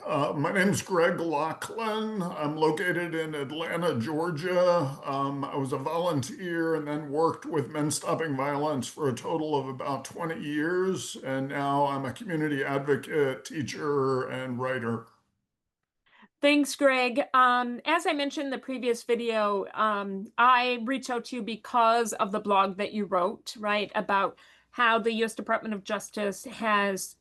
Hi, my name is Greg Loughlin. I'm located in Atlanta, Georgia. I was a volunteer and then worked with Men Stopping Violence for a total of about 20 years. And now I'm a community advocate, teacher, and writer. Thanks, Greg. As I mentioned in the previous video, I reached out to you because of the blog that you wrote, right, about how the U.S. Department of Justice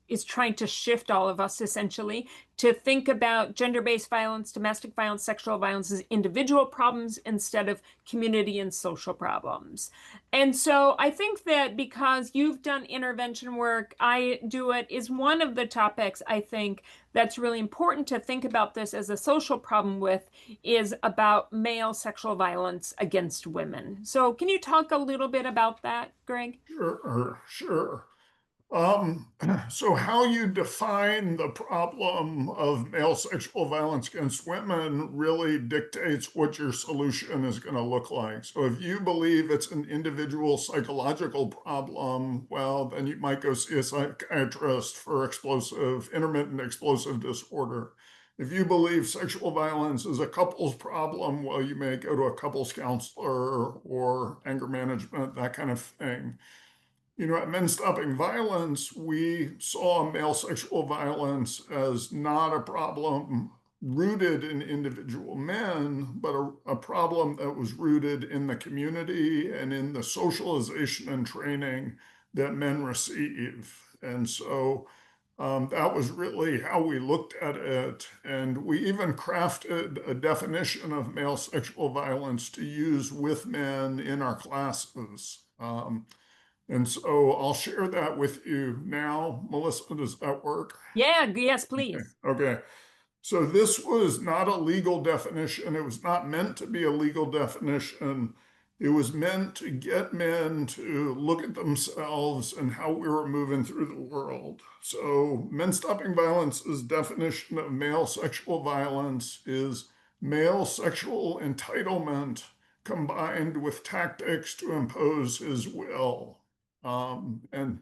is trying to shift all of us essentially to think about gender-based violence, domestic violence, sexual violence as individual problems instead of community and social problems. And so I think that because you've done intervention work, I do it, is one of the topics I think that's really important to think about this as a social problem with is about male sexual violence against women. So can you talk a little bit about that, Greg? Sure, sure. Um, so how you define the problem of male sexual violence against women really dictates what your solution is going to look like. So if you believe it's an individual psychological problem, well, then you might go see a psychiatrist for intermittent explosive disorder. If you believe sexual violence is a couple's problem, well, you may go to a couples counselor or anger management, that kind of thing. At Men Stopping Violence, we saw male sexual violence as not a problem rooted in individual men, but a problem that was rooted in the community and in the socialization and training that men receive. And so that was really how we looked at it. And we even crafted a definition of male sexual violence to use with men in our classes. And so I'll share that with you now. Melissa, does that work? Yeah, yes, Okay. please. Okay. So this was not a legal definition. It was not meant to be a legal definition. It was meant to get men to look at themselves and how we were moving through the world. So Men Stopping Violence's definition of male sexual violence is male sexual entitlement combined with tactics to impose his will. And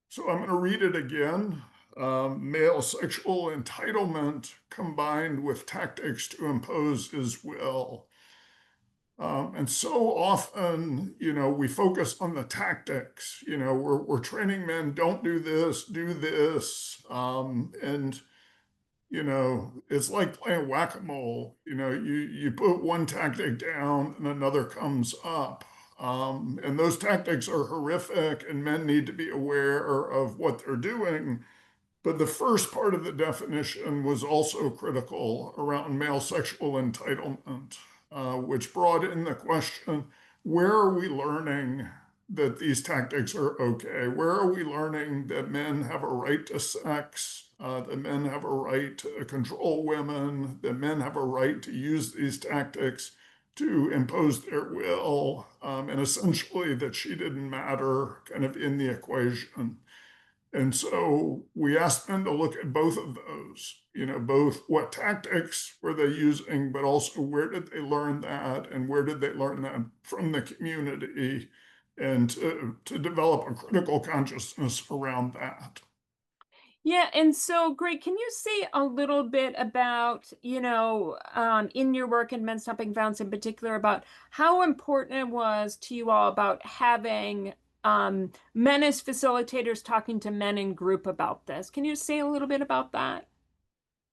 so I'm going to read it again. Male sexual entitlement combined with tactics to impose his will. And so often, we focus on the tactics. We're training men, don't do this, do this. It's like playing whack-a-mole. You put one tactic down and another comes up. And those tactics are horrific, and men need to be aware of what they're doing. But the first part of the definition was also critical around male sexual entitlement, which brought in the question, where are we learning that these tactics are okay? Where are we learning that men have a right to sex, that men have a right to control women, that men have a right to use these tactics to impose their will, and essentially that she didn't matter kind of in the equation. And so we asked them to look at both of those, both what tactics were they using, but also where did they learn that and where did they learn that from the community, and to develop a critical consciousness around that. Yeah, and so Greg, can you say a little bit about, in your work in Men Stopping Violence in particular, about how important it was to you all about having men as facilitators talking to men in group about this? Can you say a little bit about that?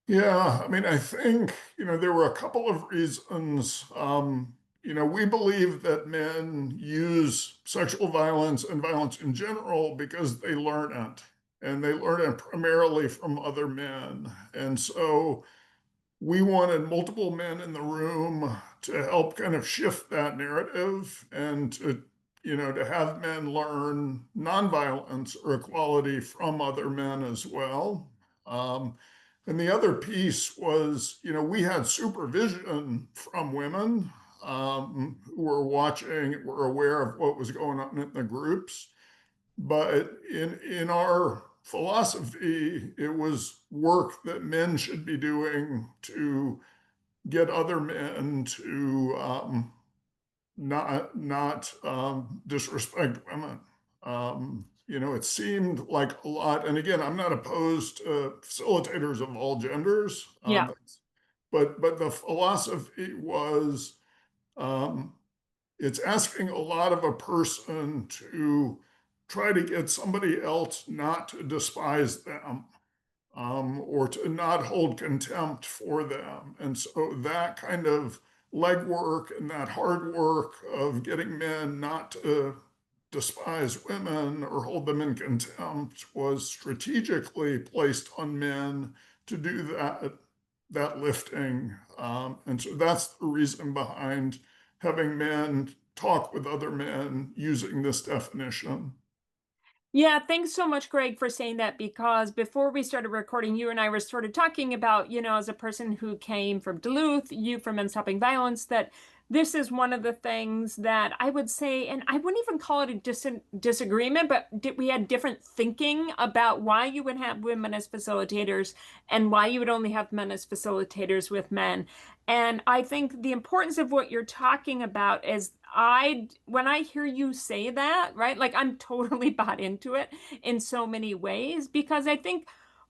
Yeah, I mean, I think, there were a couple of reasons. We believe that men use sexual violence and violence in general because they learn it, and they learn it primarily from other men. And so we wanted multiple men in the room to help kind of shift that narrative and to have men learn nonviolence or equality from other men as well. And the other piece was, we had supervision from women who were watching, were aware of what was going on in the groups. But in our philosophy, it was work that men should be doing to get other men to not disrespect women. it seemed like a lot. And again, I'm not opposed to facilitators of all genders, Yeah. but the philosophy was um, it's asking a lot of a person to try to get somebody else not to despise them, or to not hold contempt for them. And so that kind of legwork and that hard work of getting men not to despise women or hold them in contempt was strategically placed on men to do that lifting. And so that's the reason behind having men talk with other men using this definition. Yeah, thanks so much, Greg, for saying that because before we started recording, you and I were sort of talking about, as a person who came from Duluth, you from Men Stopping Violence, that this is one of the things that I would say, and I wouldn't even call it a disagreement, but we had different thinking about why you would have women as facilitators and why you would only have men as facilitators with men. And I think the importance of what you're talking about is when I hear you say that, right, like I'm totally bought into it in so many ways because I think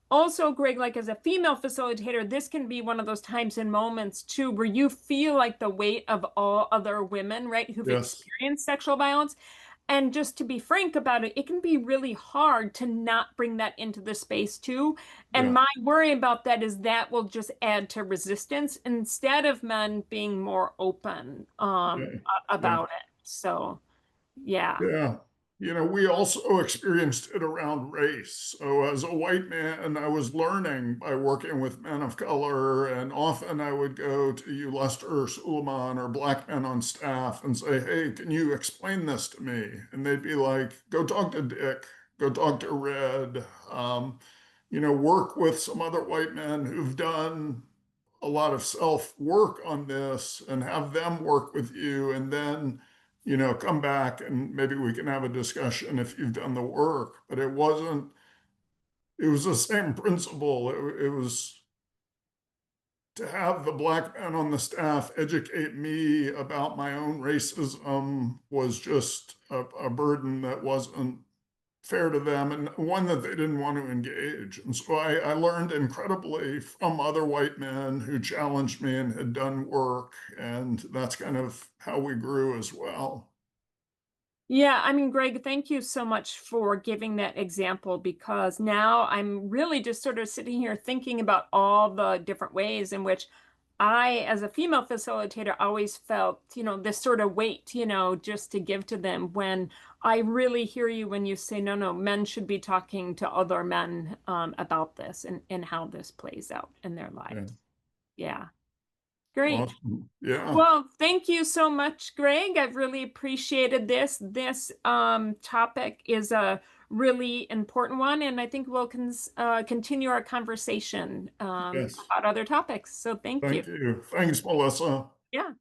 also, Greg, like as a female facilitator, this can be one of those times and moments too where you feel like the weight of all other women, right, who've Yes. experienced sexual violence. And just to be frank about it, it can be really hard to not bring that into the space too. And Yeah. my worry about that is that will just add to resistance instead of men being more open Yeah. Yeah. about it. So, yeah. Yeah. We also experienced it around race. So, as a white man, I was learning by working with men of color, and often I would go to you, Lester or Suleiman, or black men on staff and say, "Hey, can you explain this to me?" And they'd be like, "Go talk to Dick, go talk to Red, work with some other white men who've done a lot of self work on this and have them work with you and then come back and maybe we can have a discussion if you've done the work." But it was the same principle. It was to have the black men on the staff educate me about my own racism was just a burden that wasn't fair to them and one that they didn't want to engage. And so I learned incredibly from other white men who challenged me and had done work. And that's kind of how we grew as well. Yeah, I mean, Greg, thank you so much for giving that example because now I'm really just sort of sitting here thinking about all the different ways in which I, as a female facilitator, always felt, this sort of weight, just to give to them when I really hear you when you say, no, no, men should be talking to other men about this and how this plays out in their Yeah. lives. Yeah, great. Awesome. Yeah. Well, thank you so much, Greg. I've really appreciated this. This topic is a really important one, and I think we'll continue our conversation Yes. about other topics. So thank you. Thank you. Thanks, Melissa. Yeah.